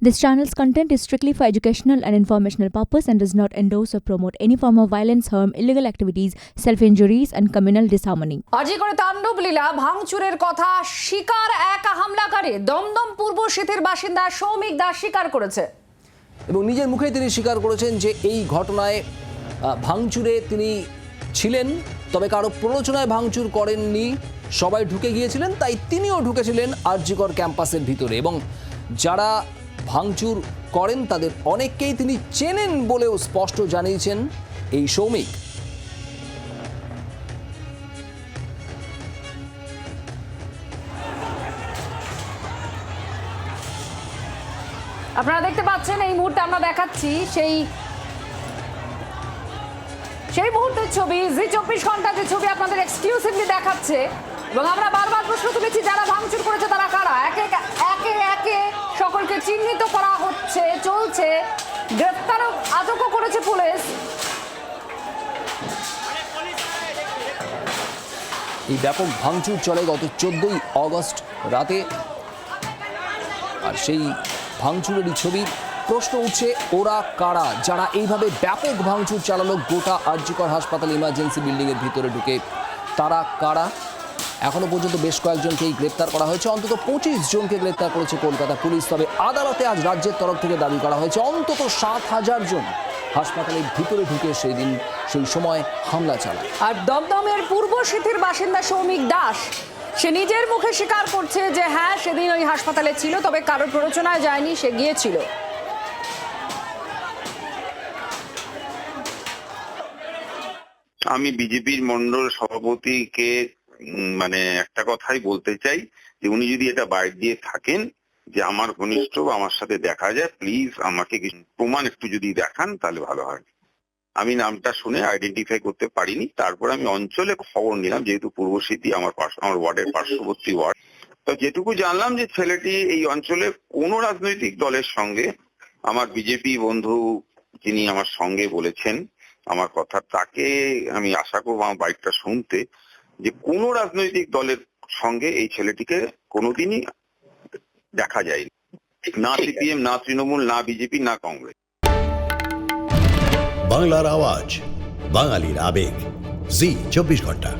This channel's content is strictly for educational and informational purpose and does not endorse or promote any form of violence, harm, illegal activities, self-injuries and communal disharmony. আজি করে তাণ্ডব লীলা ভাঙচুরের কথা শিকার এক হামলাকারী দমদম পূর্ব সিথির বাসিন্দা সৌমিক দাস স্বীকার করেছে এবং নিজের মুখে তিনি স্বীকার করেছেন যে এই ঘটনায় ভাঙচুরে তিনি ছিলেন, তবে কারো প্ররোচনায় ভাঙচুর করেননি। সবাই ঢুকে গিয়েছিলেন, তাই তিনিও ঢুকেছিলেন আরজিকর ক্যাম্পাসের ভিতরে এবং যারা ভাঙচুর করেন তাদের অনেককেই তিনি চেনেন বলেও স্পষ্ট জানিয়েছেন এই সৌমিক। আপনারা দেখতে পাচ্ছেন এই মুহূর্তে আমরা দেখাচ্ছি সেই মুহূর্তের ছবি। জি 24 ঘন্টা যে ছবি আপনাদের এক্সক্লুসিভলি দেখাচ্ছে এবং আমরা বারবার প্রশ্ন তুলেছি যারা ভাঙচুর করেছে তারা কারা। একে একে সকলকে চিহ্নিত করা হচ্ছে, চলছে, গ্রেফতারও আটকও করেছে পুলিশ। এই ব্যাপক ভাঙচুর চলে গত 14ই অগস্ট রাতে, আর সেই ভাঙচুরেরই ছবি। প্রশ্ন উঠছে ওরা কারা যারা এইভাবে ব্যাপক ভাঙচুর চালালো গোটা আরজিকর হাসপাতাল ইমার্জেন্সি বিল্ডিংয়ের ভিতরে ঢুকে, তারা কারা? এখনো পর্যন্ত বেশ কয়েকজনকেই গ্রেপ্তার করা হয়েছে, অন্তত 25 জনকে গ্রেপ্তার করেছে কলকাতা পুলিশ। তবে আদালতে আজ রাজ্যের তরফ থেকে দাবি করা হয়েছে অন্তত 7,000 জন হাসপাতালের ভিতরে ঢুকে সেই সময় হামলা চালায়। আর দমদমের পূর্ব সিথির বাসিন্দা সৌমিক দাস সে নিজের মুখে স্বীকার করছে যে হ্যাঁ সেদিন ওই হাসপাতালে ছিল, তবে কারোর প্ররোচনায় যায়নি, সে গিয়েছিল। আমি বিজেপির মন্ডল সভাপতিকে একটা কথাই বলতে চাই যে উনি যদি এটা বাইরে দিয়ে থাকেন যে আমার ঘনিষ্ঠ বা আমার সাথে দেখা যায়, প্লিজ আমাকে কিছু প্রমাণ একটু যদি দেখান তাহলে ভালো হয়। আমি নামটা শুনে আইডেন্টিফাই করতে পারিনি, তারপর আমি অঞ্চলে খবর নিলাম, যেহেতু পূর্ব সিথি আমার ওয়ার্ডের পার্শ্ববর্তী ওয়ার্ড। তো যেটুকু জানলাম যে ছেলেটি এই অঞ্চলে কোনো রাজনৈতিক দলের সঙ্গে, আমার বিজেপি বন্ধু যিনি আমার সঙ্গে বলেছেন আমার কথা, তাকে আমি আশা করবো আমার বাইকটা শুনতে, যে কোনো রাজনৈতিক দলের সঙ্গে এই ছেলেটিকে কোনোদিনই দেখা যায়নি, না সিপিএম, না তৃণমূল, না বিজেপি, না কংগ্রেস। বাংলার আওয়াজ, বাঙালির আবেগ, জি 24 ঘন্টা।